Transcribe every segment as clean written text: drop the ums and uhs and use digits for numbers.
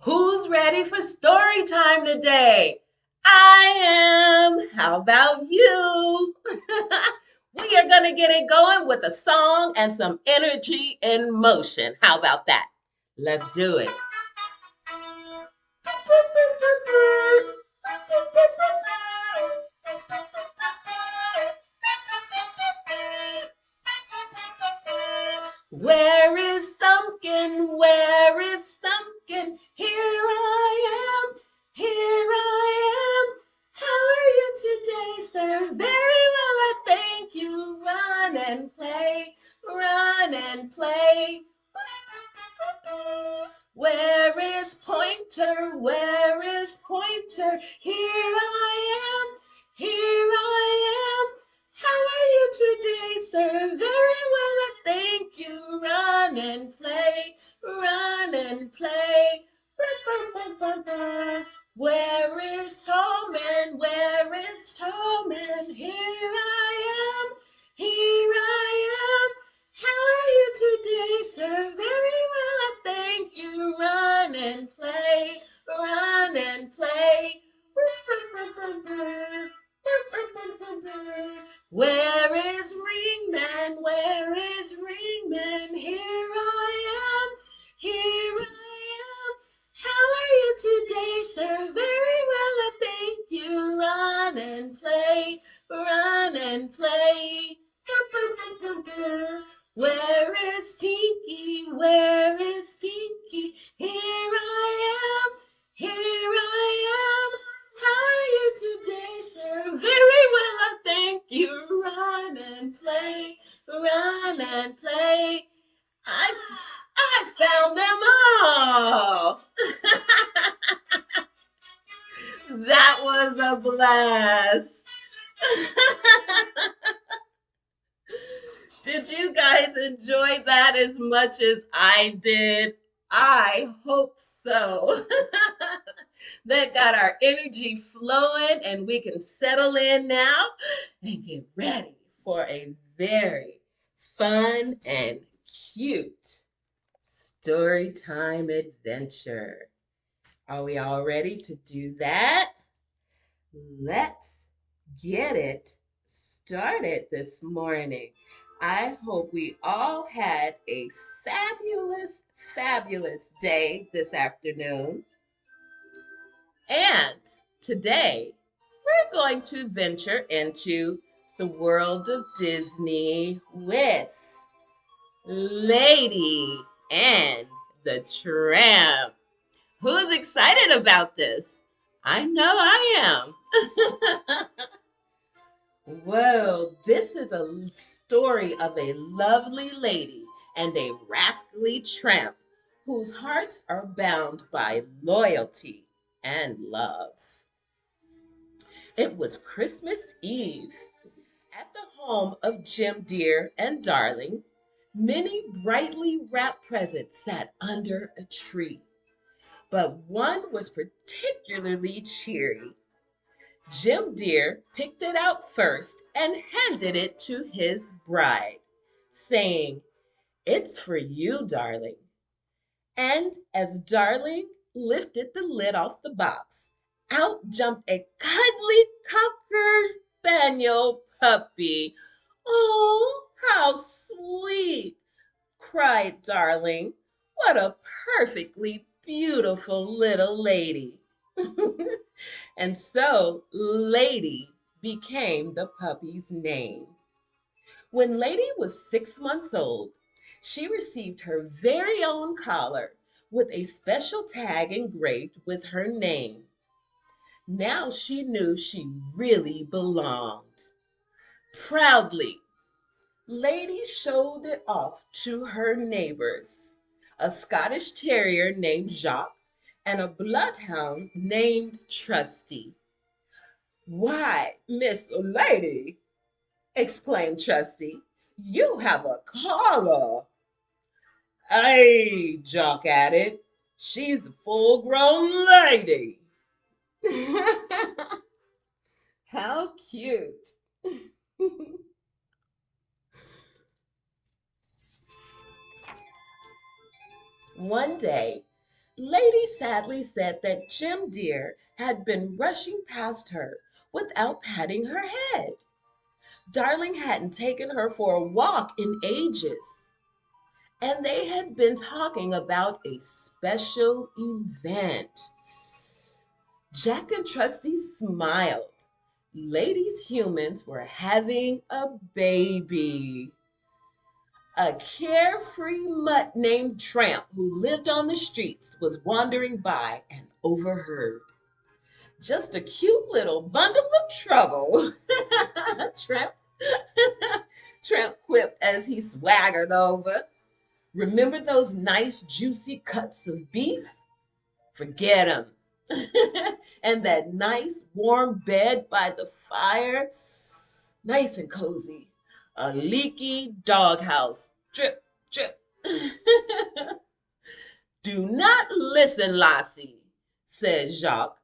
Who's ready for story time today? I am. How about you? We are going to get it going with a song and some energy in motion. How about that? Let's do it. Where is Thumpkin? Where is Thumpkin? Here I am. Here I am. How are you today, sir? Very well, I thank you. Run and play. Run and play. Where is Pointer? Where is Pointer? Here I am. Here I am. How are you today, sir? Very well, I thank you. Run and play. Run and play. Where is Tallman? Where is Tallman? Here I am. Here I am. How are you today, sir? Very well, I thank you. Run and play. Run and play. Where is Ringman? Where is Ringman? Here I am. Here I am. How are you today, sir? Very well, I thank you. Run and play. Run and play. Where is Pinky? Where is Pinky? Here I am. Here I am. How are you today, sir? Very well, I thank you. Run and play. Run and play. I found them all. That was a blast. Did you guys enjoy that as much as I did? I hope so. That got our energy flowing and we can settle in now and get ready for a very fun and cute story time adventure. Are we all ready to do that? Let's get it started this morning. I hope we all had a fabulous, fabulous day this afternoon. And today, we're going to venture into the world of Disney with Lady and the Tramp. Who's excited about this? I know I am. Whoa, this is a story of a lovely lady and a rascally tramp whose hearts are bound by loyalty and love. It was Christmas Eve. At the home of Jim Dear and Darling, many brightly wrapped presents sat under a tree, but one was particularly cheery. Jim Dear picked it out first and handed it to his bride, saying, "It's for you, darling." And as Darling lifted the lid off the box, out jumped a cuddly cocker spaniel puppy. "Oh, how sweet!" cried Darling. "What a perfectly beautiful little lady." And so Lady became the puppy's name. When Lady was 6 months old, she received her very own collar with a special tag engraved with her name. Now she knew she really belonged. Proudly, Lady showed it off to her neighbors, a Scottish terrier named Jacques and a bloodhound named Trusty. "Why, Miss Lady," exclaimed Trusty, "you have a collar." "Ay," Jock added, "she's a full-grown lady." How cute. One day, Lady sadly said that Jim Dear had been rushing past her without patting her head. Darling hadn't taken her for a walk in ages, and they had been talking about a special event. Jack and Trusty smiled. Lady's humans were having a baby. A carefree mutt named Tramp, who lived on the streets, was wandering by and overheard. Just a cute little bundle of trouble, Tramp, Tramp quipped as he swaggered over. Remember those nice juicy cuts of beef? Forget 'em. And that nice warm bed by the fire, nice and cozy. A leaky doghouse. Drip, drip. Do not listen, Lassie, said Jacques.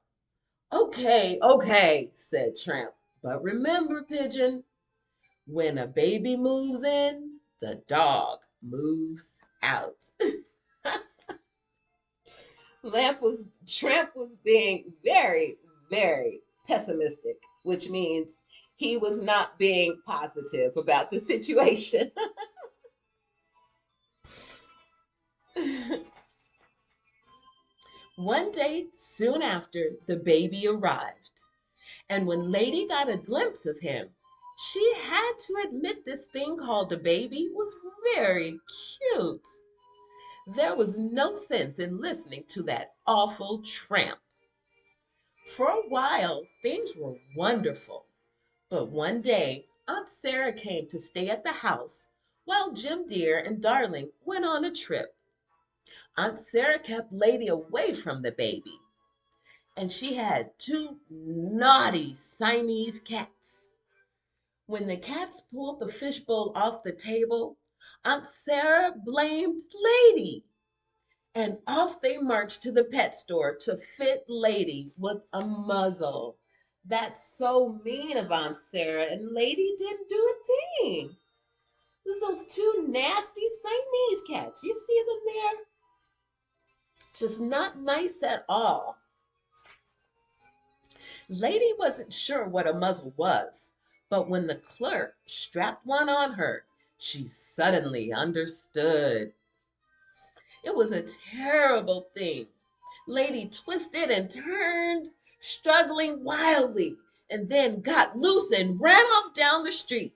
Okay, okay, said Tramp. But remember, Pigeon, when a baby moves in, the dog moves out. Tramp was being very, very pessimistic, which means he was not being positive about the situation. One day soon after, the baby arrived, and when Lady got a glimpse of him, she had to admit this thing called a baby was very cute. There was no sense in listening to that awful Tramp. For a while, things were wonderful, but one day Aunt Sarah came to stay at the house while Jim Dear and Darling went on a trip. Aunt Sarah kept Lady away from the baby, and she had two naughty Siamese cats. When the cats pulled the fishbowl off the table, Aunt Sarah blamed Lady, and off they marched to the pet store to fit Lady with a muzzle. That's so mean of Aunt Sarah, and Lady didn't do a thing. There's those two nasty Siamese cats. You see them there? Just not nice at all. Lady wasn't sure what a muzzle was, but when the clerk strapped one on her, she suddenly understood. It was a terrible thing. Lady twisted and turned, struggling wildly, and then got loose and ran off down the street.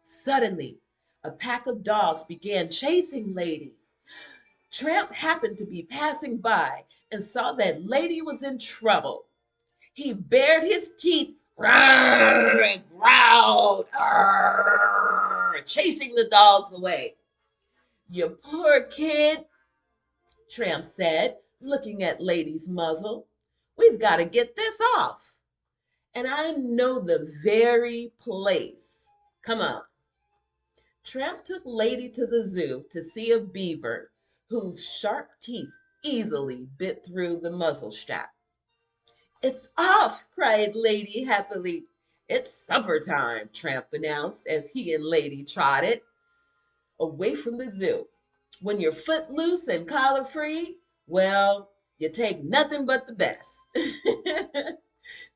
Suddenly, a pack of dogs began chasing Lady. Tramp happened to be passing by and saw that Lady was in trouble. He bared his teeth and growled, chasing the dogs away. You poor kid, Tramp said, looking at Lady's muzzle. We've got to get this off. And I know the very place. Come on. Tramp took Lady to the zoo to see a beaver whose sharp teeth easily bit through the muzzle strap. It's off, cried Lady happily. It's supper time, Tramp announced as he and Lady trotted away from the zoo. When you're foot loose and collar free, well, you take nothing but the best.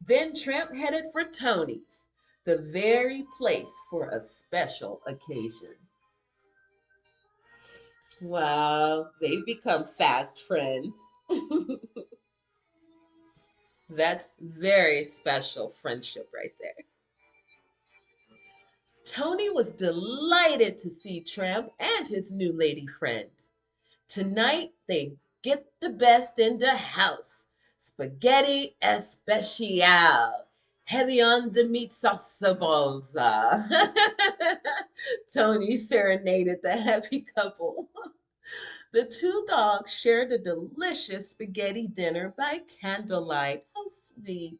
Then Tramp headed for Tony's, the very place for a special occasion. Wow, they've become fast friends. That's very special friendship right there. Tony was delighted to see Tramp and his new lady friend. Tonight they get the best in the house. Spaghetti especial. Heavy on the meat sauce. Tony serenaded the happy couple. The two dogs shared a delicious spaghetti dinner by candlelight. How sweet.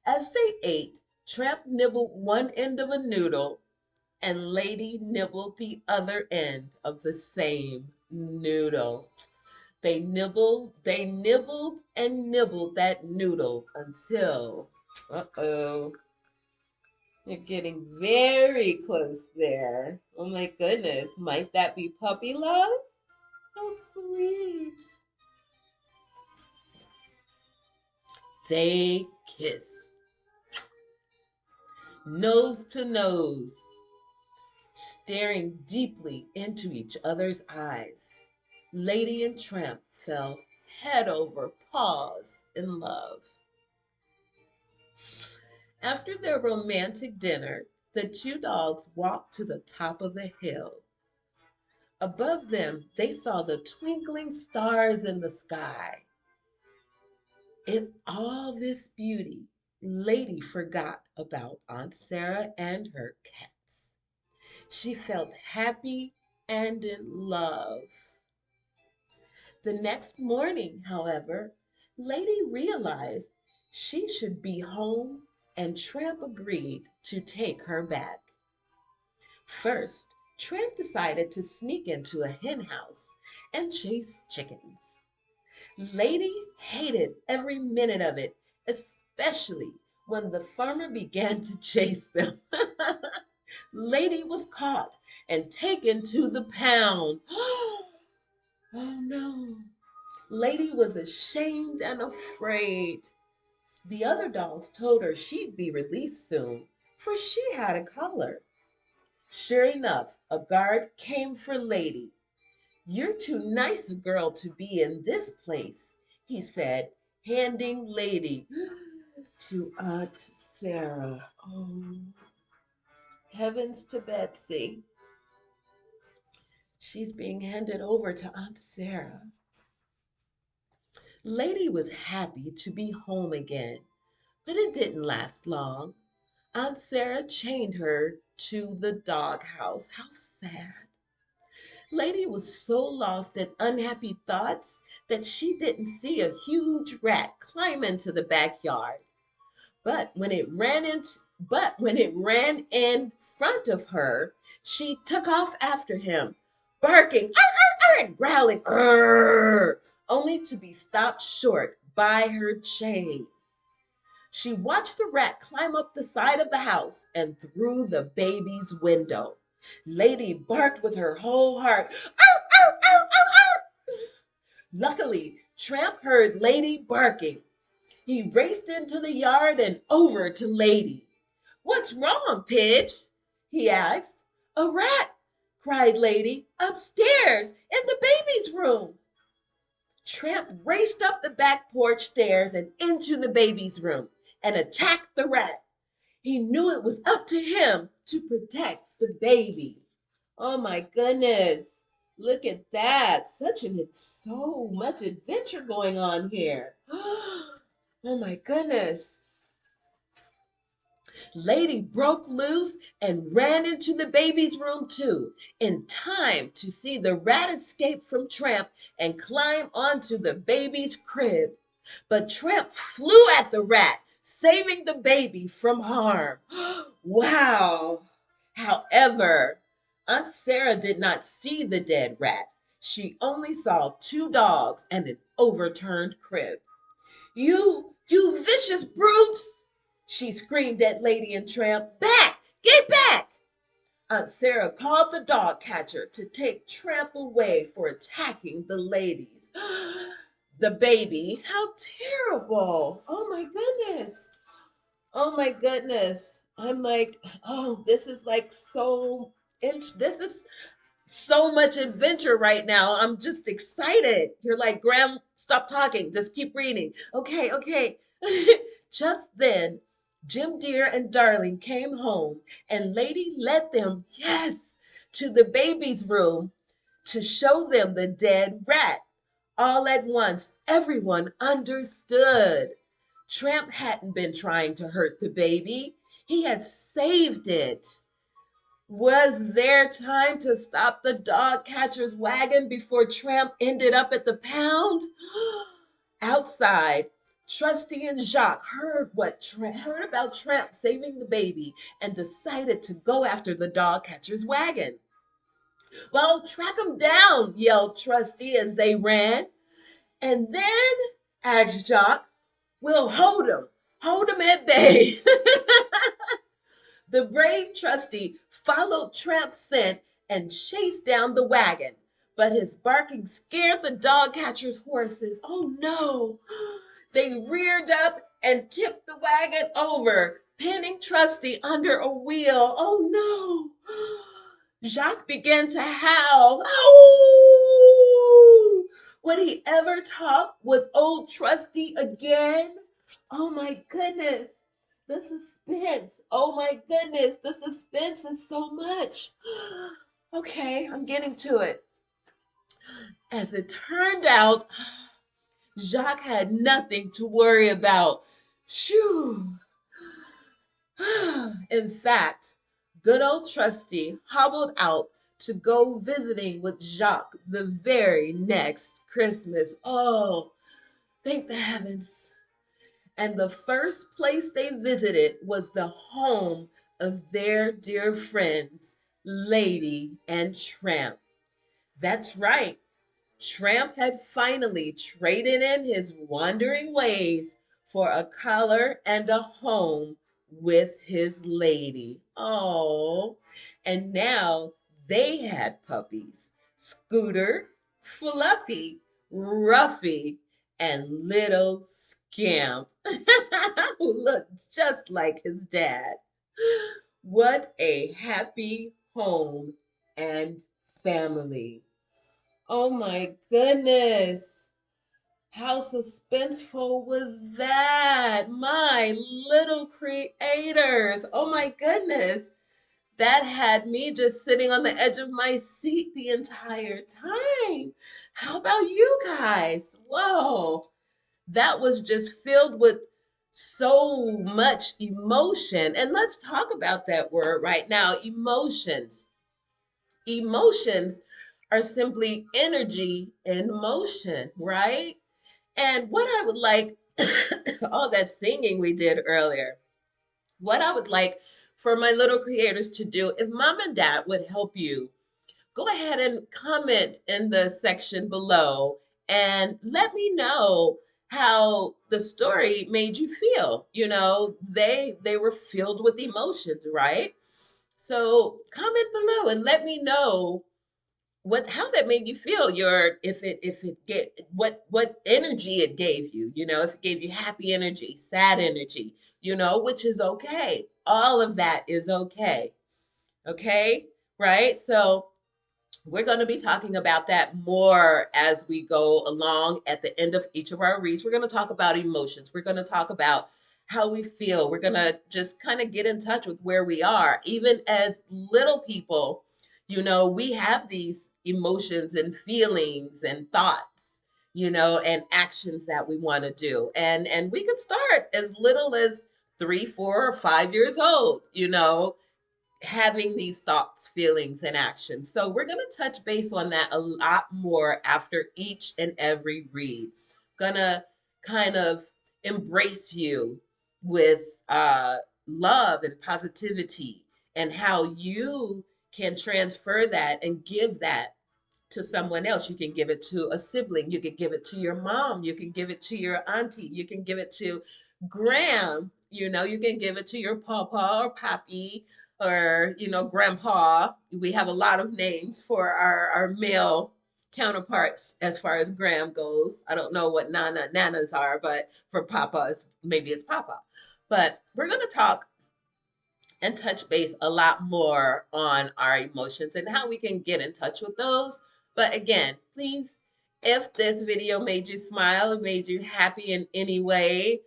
As they ate, Tramp nibbled one end of a noodle and Lady nibbled the other end of the same noodle. They nibbled and nibbled that noodle until, uh-oh, they're getting very close there. Oh my goodness, might that be puppy love? How sweet. They kissed, nose to nose, staring deeply into each other's eyes. Lady and Tramp fell head over paws in love. After their romantic dinner, the two dogs walked to the top of a hill. Above them, they saw the twinkling stars in the sky. In all this beauty, Lady forgot about Aunt Sarah and her cats. She felt happy and in love. The next morning, however, Lady realized she should be home, and Tramp agreed to take her back. First, Tramp decided to sneak into a hen house and chase chickens. Lady hated every minute of it, especially when the farmer began to chase them. Lady was caught and taken to the pound. Oh no. Lady was ashamed and afraid. The other dogs told her she'd be released soon, for she had a collar. Sure enough, a guard came for Lady. "You're too nice a girl to be in this place," he said, handing Lady to Aunt Sarah. Oh, heavens to Betsy. She's being handed over to Aunt Sarah. Lady was happy to be home again, but it didn't last long. Aunt Sarah chained her to the doghouse. How sad. Lady was so lost in unhappy thoughts that she didn't see a huge rat climb into the backyard. But when it ran in front of her, she took off after him, barking "Arr, arr, arr," and growling "Arr," only to be stopped short by her chain. She watched the rat climb up the side of the house and through the baby's window. Lady barked with her whole heart. "Arr, arr, arr, arr, arr." Luckily, Tramp heard Lady barking. He raced into the yard and over to Lady. "What's wrong, Pidge?" he asked. "A rat!" cried Lady. "Upstairs, in the baby's room." Tramp raced up the back porch stairs and into the baby's room and attacked the rat. He knew it was up to him to protect the baby. Oh my goodness. Look at that. So much adventure going on here. Oh my goodness. Lady broke loose and ran into the baby's room too, in time to see the rat escape from Tramp and climb onto the baby's crib. But Tramp flew at the rat, saving the baby from harm. Wow! However, Aunt Sarah did not see the dead rat. She only saw two dogs and an overturned crib. You vicious brutes!" she screamed at Lady and Tramp. "Back! Get back!" Aunt Sarah called the dog catcher to take Tramp away for attacking the ladies. The baby. How terrible. Oh my goodness. Oh my goodness. I'm like, oh, this is so much adventure right now. I'm just excited. You're like, "Graham, stop talking. Just keep reading." Okay, okay. Just then, Jim Dear and Darling came home, and Lady led them, yes, to the baby's room to show them the dead rat. All at once, everyone understood. Tramp hadn't been trying to hurt the baby. He had saved it. Was there time to stop the dog catcher's wagon before Tramp ended up at the pound? Outside, Trusty and Jacques heard about Tramp saving the baby and decided to go after the dog catcher's wagon. "Well, track him down," yelled Trusty as they ran. "And then," asked Jacques, "we'll hold him at bay." The brave Trusty followed Tramp's scent and chased down the wagon, but his barking scared the dog catcher's horses. Oh no! They reared up and tipped the wagon over, pinning Trusty under a wheel. Oh no! Jacques began to howl. Oh! Would he ever talk with old Trusty again? Oh my goodness! The suspense. Oh my goodness, the suspense is so much. Okay, I'm getting to it. As it turned out, Jacques had nothing to worry about. Shoo! In fact, good old Trusty hobbled out to go visiting with Jacques the very next Christmas. Oh, thank the heavens. And the first place they visited was the home of their dear friends, Lady and Tramp. That's right. Tramp had finally traded in his wandering ways for a collar and a home with his lady. Oh, and now they had puppies: Scooter, Fluffy, Ruffy, and little Scamp, who looked just like his dad. What a happy home and family. Oh my goodness. How suspenseful was that? My little creators. Oh my goodness. That had me just sitting on the edge of my seat the entire time. How about you guys? Whoa. That was just filled with so much emotion. And let's talk about that word right now, emotions. Emotions are simply energy in motion, right? And what I would like, all that singing we did earlier, what I would like for my little creators to do, if mom and dad would help you, go ahead and comment in the section below and let me know how the story made you feel. You know, they were filled with emotions, right? So comment below and let me know how that made you feel, your if it get what energy it gave you, if it gave you happy energy, sad energy, which is okay. All of that is okay. Okay, right? So we're going to be talking about that more as we go along. At the end of each of our reads, we're going to talk about emotions. We're going to talk about how we feel. We're going to just kind of get in touch with where we are. Even as little people, we have these emotions and feelings and thoughts, and actions that we want to do. And we can start as little as 3, 4, or 5 years old, having these thoughts, feelings, and actions. So we're going to touch base on that a lot more after each and every read. Gonna kind of embrace you with love and positivity, and how you can transfer that and give that to someone else. You can give it to a sibling. You can give it to your mom. You can give it to your auntie. You can give it to Graham. You can give it to your papa or pappy, or, grandpa. We have a lot of names for our male counterparts as far as Graham goes. I don't know what nanas are, but for papas, maybe it's papa. But we're going to talk and touch base a lot more on our emotions and how we can get in touch with those. But again, please, if this video made you smile and made you happy in any way,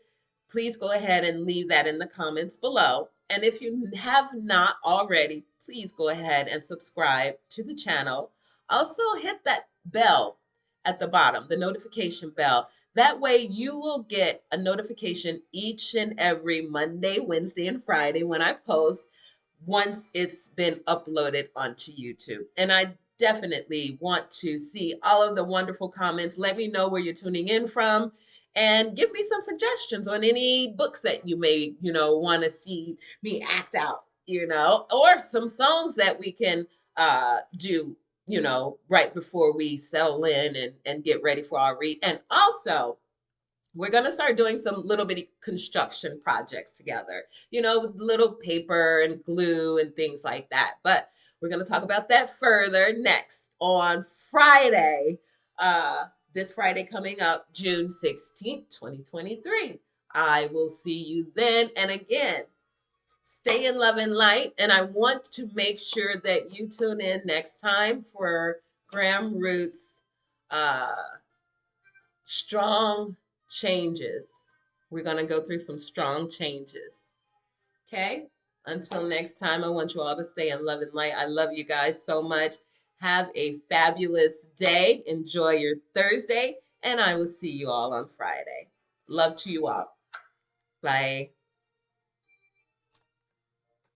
please go ahead and leave that in the comments below. And if you have not already, please go ahead and subscribe to the channel. Also hit that bell at the bottom, the notification bell. That way you will get a notification each and every Monday, Wednesday, and Friday when I post, once it's been uploaded onto YouTube. And I definitely want to see all of the wonderful comments. Let me know where you're tuning in from, and give me some suggestions on any books that you may, want to see me act out, or some songs that we can do, right before we settle in and get ready for our read. And also, we're going to start doing some little bitty construction projects together, with little paper and glue and things like that. But we're going to talk about that further next on Friday, this Friday coming up, June 16th, 2023. I will see you then. And again, stay in love and light. And I want to make sure that you tune in next time for Graham Ruth's uh, strong changes. We're going to go through some strong changes. Okay? Until next time, I want you all to stay in love and light. I love you guys so much. Have a fabulous day. Enjoy your Thursday. And I will see you all on Friday. Love to you all. Bye.